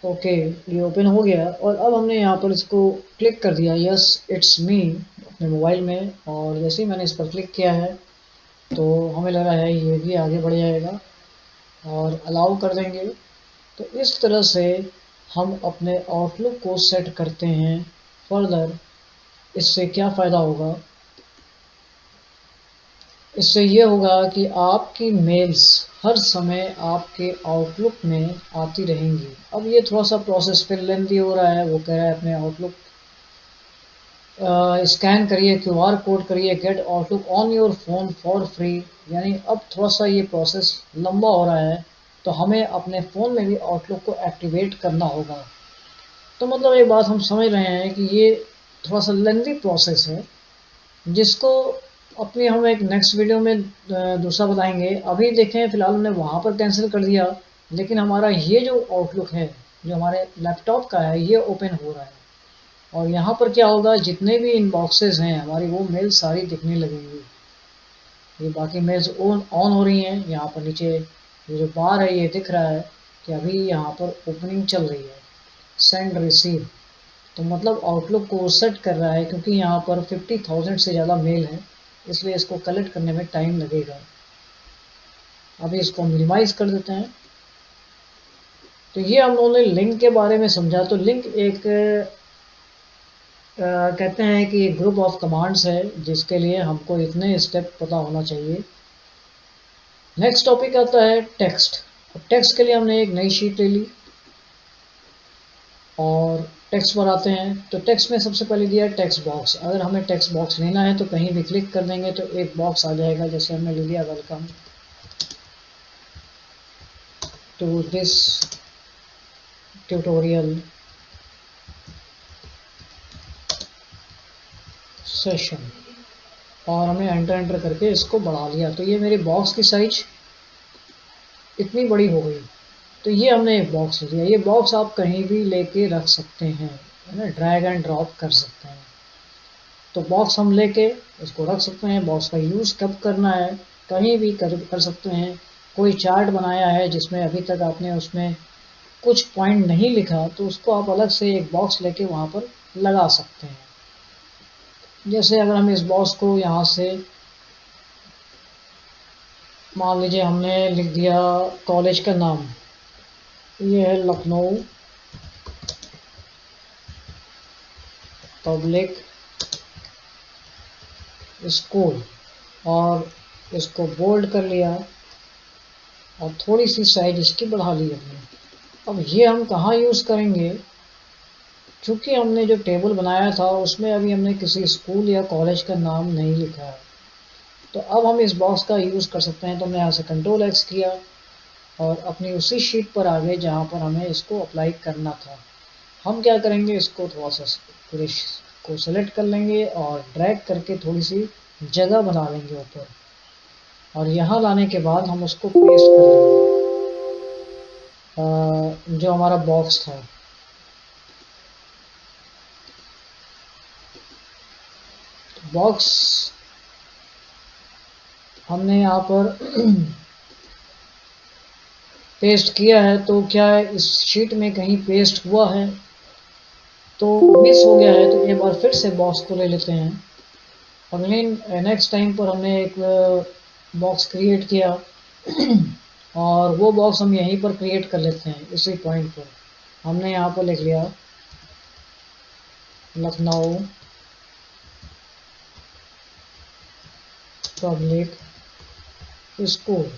Speaker 1: ओके, ये ओपन हो गया और अब हमने यहाँ पर इसको क्लिक कर दिया, यस इट्स मी, अपने मोबाइल में। और जैसे ही मैंने इस पर क्लिक किया है तो हमें लग रहा है ये भी आगे बढ़ जाएगा और अलाउ कर देंगे। तो इस तरह से हम अपने आउटलुक को सेट करते हैं। फर्दर इससे क्या फ़ायदा होगा, इससे ये होगा कि आपकी मेल्स हर समय आपके आउटलुक में आती रहेंगी। अब ये थोड़ा सा प्रोसेस फिर लेंथी हो रहा है। वो कह रहा है अपने आउटलुक स्कैन करिए, क्यूआर कोड करिए, get Outlook on your phone for free. यानी अब थोड़ा सा ये प्रोसेस लंबा हो रहा है, तो हमें अपने फ़ोन में भी आउटलुक को एक्टिवेट करना होगा। तो मतलब एक बात हम समझ रहे हैं कि ये थोड़ा सा लेंथी प्रोसेस है, जिसको अपने हम एक नेक्स्ट वीडियो में दूसरा बताएंगे। अभी देखें फ़िलहाल हमने वहाँ पर कैंसिल कर दिया, लेकिन हमारा ये जो आउटलुक है जो हमारे लैपटॉप का है ये ओपन हो रहा है। और यहाँ पर क्या होगा, जितने भी इनबॉक्सेस हैं हमारी वो मेल सारी दिखने लगेंगी। ये बाकी मेल्स ऑन हो रही हैं। यहाँ पर नीचे ये जो बार है ये दिख रहा है कि अभी यहाँ पर ओपनिंग चल रही है, सेंड रिसीव। तो मतलब आउटलुक को सेट कर रहा है, क्योंकि यहाँ पर 50,000 से ज़्यादा मेल है, इसलिए इसको कलेक्ट करने में टाइम लगेगा। अभी इसको मिनिमाइज़ कर देते हैं। तो ये हम लोगों ने लिंक के बारे में समझा। तो लिंक एक कहते हैं कि एक ग्रुप ऑफ कमांड्स है जिसके लिए हमको इतने स्टेप पता होना चाहिए। नेक्स्ट टॉपिक आता है टेक्स्ट। अब टेक्स्ट के लिए हमने एक नई शीट ले ली और टेक्स्ट पर आते हैं। तो टेक्स्ट में सबसे पहले दिया है टेक्स्ट बॉक्स। अगर हमें टेक्स्ट बॉक्स लेना है तो कहीं भी क्लिक कर देंगे तो एक बॉक्स आ जाएगा। जैसे हमने ले लिया welcome to this tutorial session, और हमने एंटर करके इसको बढ़ा लिया। तो ये मेरे बॉक्स की साइज इतनी बड़ी हो गई। तो ये हमने एक बॉक्स लिया। ये बॉक्स आप कहीं भी लेके रख सकते हैं, है ना, ड्रैग एंड ड्रॉप कर सकते हैं। तो बॉक्स हम लेके इसको रख सकते हैं। बॉक्स का यूज़ कब करना है, कहीं भी कर सकते हैं। कोई चार्ट बनाया है जिसमें अभी तक आपने उसमें कुछ पॉइंट नहीं लिखा, तो उसको आप अलग से एक बॉक्स लेके वहाँ पर लगा सकते हैं। जैसे अगर हम इस बॉक्स को यहाँ से मान लीजिए हमने लिख दिया कॉलेज का नाम, ये है लखनऊ पब्लिक स्कूल, और इसको बोल्ड कर लिया और थोड़ी सी साइज इसकी बढ़ा ली हमने। अब ये हम कहाँ यूज़ करेंगे, क्योंकि हमने जो टेबल बनाया था उसमें अभी हमने किसी स्कूल या कॉलेज का नाम नहीं लिखा है। तो अब हम इस बॉक्स का यूज़ कर सकते हैं। तो हमने यहाँ से Ctrl+X किया और अपनी उसी शीट पर आ गए जहाँ पर हमें इसको अप्लाई करना था। हम क्या करेंगे, इसको थोड़ा सा पूरे को सेलेक्ट कर लेंगे और ड्रैग करके थोड़ी सी जगह बना लेंगे ऊपर, और यहाँ लाने के बाद हम उसको पेस्ट कर लेंगे जो हमारा बॉक्स था। बॉक्स हमने यहाँ पर पेस्ट किया है। तो क्या है, इस शीट में कहीं पेस्ट हुआ है तो मिस हो गया है, तो एक बार फिर से बॉक्स को ले लेते हैं। अगले नेक्स्ट टाइम पर हमने एक बॉक्स क्रिएट किया और वो बॉक्स हम यहीं पर क्रिएट कर लेते हैं। इसी पॉइंट पर हमने यहाँ पर लिख लिया लखनऊ पब्लिक स्कूल,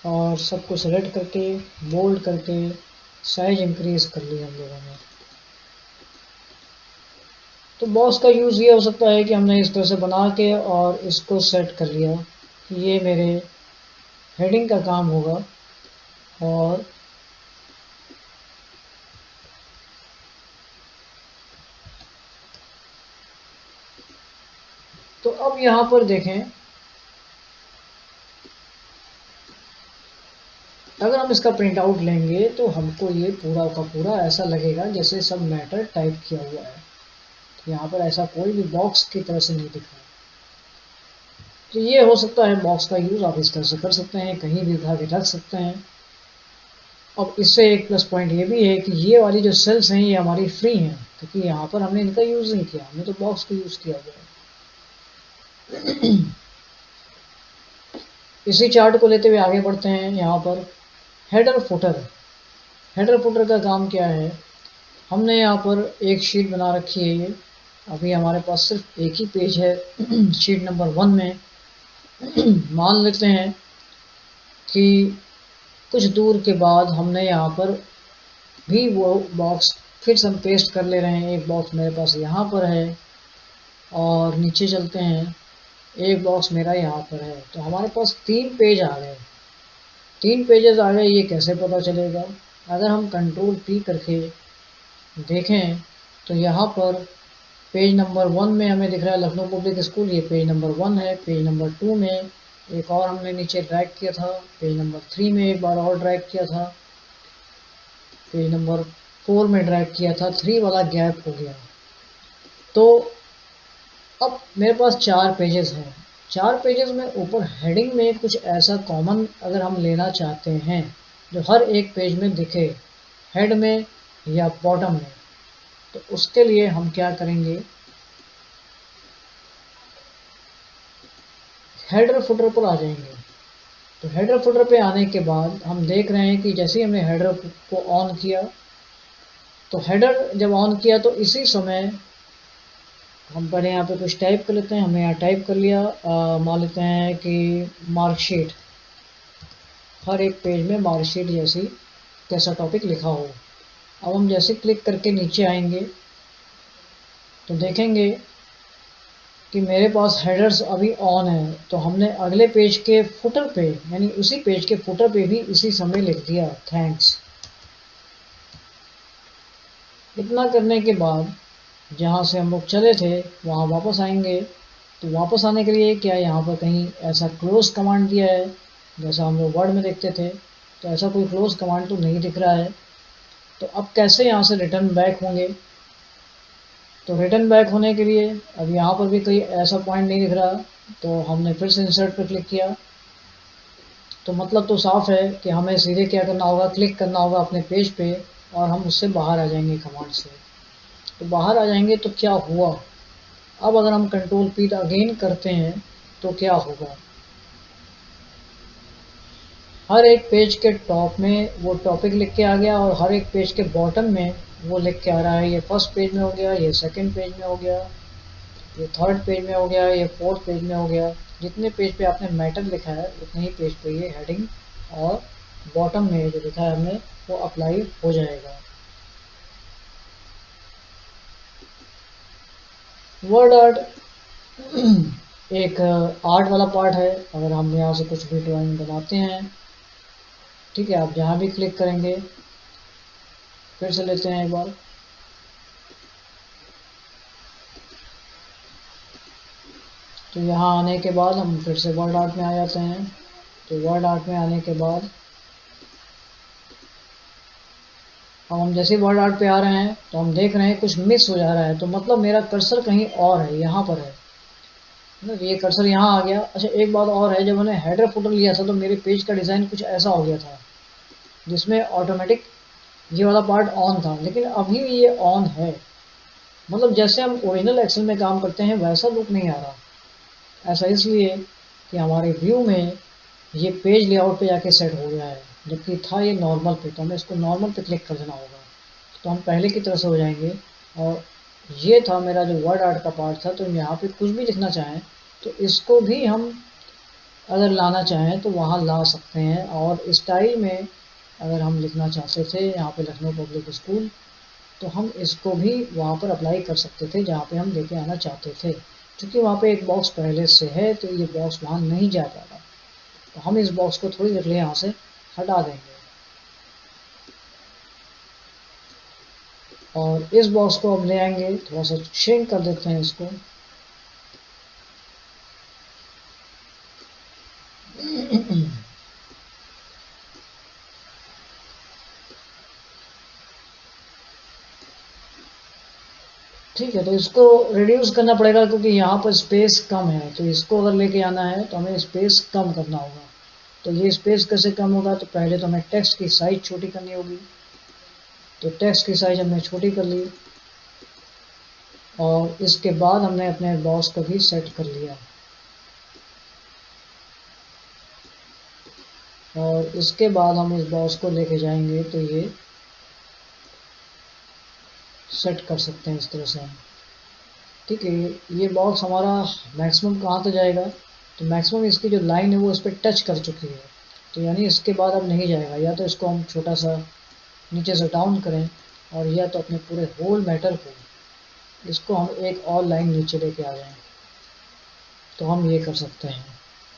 Speaker 1: और सबको सेलेक्ट करके बोल्ड करके साइज इंक्रीज कर लिया हम लोगों ने। तो बॉक्स का यूज़ ये हो सकता है कि हमने इस तरह से बना के और इसको सेट कर लिया कि ये मेरे हेडिंग का काम होगा। और तो अब यहाँ पर देखें, अगर हम इसका प्रिंट आउट लेंगे तो हमको ये पूरा का पूरा ऐसा लगेगा जैसे सब मैटर टाइप किया हुआ है। तो यहाँ पर ऐसा कोई भी बॉक्स की तरह से नहीं दिख रहा। तो ये हो सकता है बॉक्स का यूज़ आप इस तरह से कर सकते हैं, कहीं भी उठा के रख सकते हैं। अब इससे एक प्लस पॉइंट ये भी है कि ये वाली जो सेल्स हैं ये हमारी फ्री हैं, क्योंकि यहाँ पर हमने इनका यूज़ नहीं किया, हमने तो बॉक्स को यूज़ किया हुआ है। इसी चार्ट को लेते हुए आगे बढ़ते हैं। यहाँ पर हेडर फुटर, हेडर फुटर का काम क्या है, हमने यहाँ पर एक शीट बना रखी है। ये अभी हमारे पास सिर्फ एक ही पेज है शीट नंबर 1 में। मान लेते हैं कि कुछ दूर के बाद हमने यहाँ पर भी वो बॉक्स फिर से हम पेस्ट कर ले रहे हैं। एक बॉक्स मेरे पास यहाँ पर है और नीचे चलते हैं, एक बॉक्स मेरा यहाँ पर है। तो हमारे पास 3 पेज आ गए, 3 पेजेस आ गए। ये कैसे पता चलेगा, अगर हम कंट्रोल P करके देखें तो यहाँ पर पेज नंबर 1 में हमें दिख रहा है लखनऊ पब्लिक स्कूल, ये पेज नंबर 1 है। पेज नंबर 2 में एक और हमने नीचे ड्रैग किया था, पेज नंबर 3 में एक बार और ड्रैग किया था, पेज नंबर 4 में ड्रैग किया था, 3 वाला गैप हो गया। तो अब मेरे पास 4 पेजेस हैं। 4 पेजेस में ऊपर हेडिंग में कुछ ऐसा कॉमन अगर हम लेना चाहते हैं जो हर एक पेज में दिखे, हेड में या बॉटम में, तो उसके लिए हम क्या करेंगे, हेडर फुटर पर आ जाएंगे। तो हेडर फुटर पे आने के बाद हम देख रहे हैं कि जैसे ही हमने हेडर को ऑन किया, तो हेडर जब ऑन किया तो इसी समय हम पहले यहाँ पे कुछ टाइप कर लेते हैं। हमने यहाँ टाइप कर लिया, मान लेते हैं कि मार्कशीट, हर एक पेज में मार्कशीट जैसी कैसा टॉपिक लिखा हो। अब हम जैसे क्लिक करके नीचे आएंगे तो देखेंगे कि मेरे पास हेडर्स अभी ऑन है। तो हमने अगले पेज के फुटर पे, यानी उसी पेज के फुटर पे भी इसी समय लिख दिया थैंक्स। इतना करने के बाद जहाँ से हम लोग चले थे वहाँ वापस आएंगे। तो वापस आने के लिए क्या यहाँ पर कहीं ऐसा क्लोज कमांड दिया है जैसा हम लोग वर्ड में देखते थे, तो ऐसा कोई क्लोज कमांड तो नहीं दिख रहा है। तो अब कैसे यहाँ से रिटर्न बैक होंगे, तो रिटर्न बैक होने के लिए अब यहाँ पर भी कोई ऐसा पॉइंट नहीं दिख रहा, तो हमने फिर से इंसर्ट पर क्लिक किया। तो मतलब तो साफ है कि हमें सीधे क्या करना होगा, क्लिक करना होगा अपने पेज पे और हम उससे बाहर आ जाएंगे कमांड से। तो बाहर आ जाएंगे तो क्या हुआ, अब अगर हम कंट्रोल P अगेन करते हैं तो क्या होगा, हर एक पेज के टॉप में वो टॉपिक लिख के आ गया और हर एक पेज के बॉटम में वो लिख के आ रहा है। ये फर्स्ट पेज में हो गया, ये सेकंड पेज में हो गया, ये थर्ड पेज में हो गया, ये फोर्थ पेज में हो गया। जितने पेज पे आपने मैटर लिखा है उतने ही पेज पे ये हेडिंग और बॉटम में जो लिखा है हमने वो अप्लाई हो जाएगा। वर्ड आर्ट एक आर्ट वाला पार्ट है। अगर हम यहाँ से कुछ भी ड्राइंग बनाते हैं, ठीक है, आप जहाँ भी क्लिक करेंगे, फिर से लेते हैं एक बार, तो यहाँ आने के बाद हम फिर से वर्ड आर्ट में आ जाते हैं। तो वर्ड आर्ट में आने के बाद अब हम जैसे वर्ड आर्ट पे आ रहे हैं तो हम देख रहे हैं कुछ मिस हो जा रहा है। तो मतलब मेरा कर्सर कहीं और है, यहाँ पर है ना, ये कर्सर यहाँ आ गया। अच्छा एक बात और है, जब मैंने हेडर फुटर लिया था तो मेरे पेज का डिज़ाइन कुछ ऐसा हो गया था जिसमें ऑटोमेटिक ये वाला पार्ट ऑन था, लेकिन अभी ये ऑन है। मतलब जैसे हम ओरिजिनल एक्सेल में काम करते हैं वैसा लुक नहीं आ रहा। ऐसा इसलिए कि हमारे व्यू में ये पेज लेआउट पे जाके सेट हो गया है, जबकि था ये नॉर्मल पे। तो हमें इसको नॉर्मल पे क्लिक कर देना होगा, तो हम पहले की तरह से हो जाएंगे। और ये था मेरा जो वर्ड आर्ट का पार्ट था। तो यहाँ पे कुछ भी लिखना चाहें तो इसको भी हम अगर लाना चाहें तो वहाँ ला सकते हैं। और स्टाइल में अगर हम लिखना चाहते थे यहाँ पे लखनऊ पब्लिक स्कूल, तो हम इसको भी वहाँ पर अप्लाई कर सकते थे जहाँ पे हम लेके आना चाहते थे। क्योंकि वहाँ पे एक बॉक्स पहले से है तो ये बॉक्स वहाँ नहीं जा पाएगा। तो हम इस बॉक्स को थोड़ी देर लिए यहाँ से हटा देंगे और इस बॉक्स को अब ले आएंगे, थोड़ा सा श्रिंक कर देते हैं इसको। ठीक है, तो इसको रिड्यूस करना पड़ेगा क्योंकि यहाँ पर स्पेस कम है, तो इसको अगर लेके आना है तो हमें स्पेस कम करना होगा। तो ये स्पेस कैसे कम होगा, तो पहले तो हमें टेक्स्ट की साइज छोटी करनी होगी। तो टेक्स्ट की साइज हमने छोटी कर ली और इसके बाद हमने अपने बॉक्स को भी सेट कर लिया और इसके बाद हम इस बॉक्स को लेके जाएंगे तो ये सेट कर सकते हैं इस तरह से हम। ठीक है, ये बॉक्स हमारा मैक्सिमम कहाँ तक जाएगा, तो मैक्सिमम इसकी जो लाइन है वो इस पर टच कर चुकी है, तो यानी इसके बाद अब नहीं जाएगा। या तो इसको हम छोटा सा नीचे से डाउन करें और या तो अपने पूरे होल मैटर को इसको हम एक और लाइन नीचे लेके आ जाएं, तो हम ये कर सकते हैं।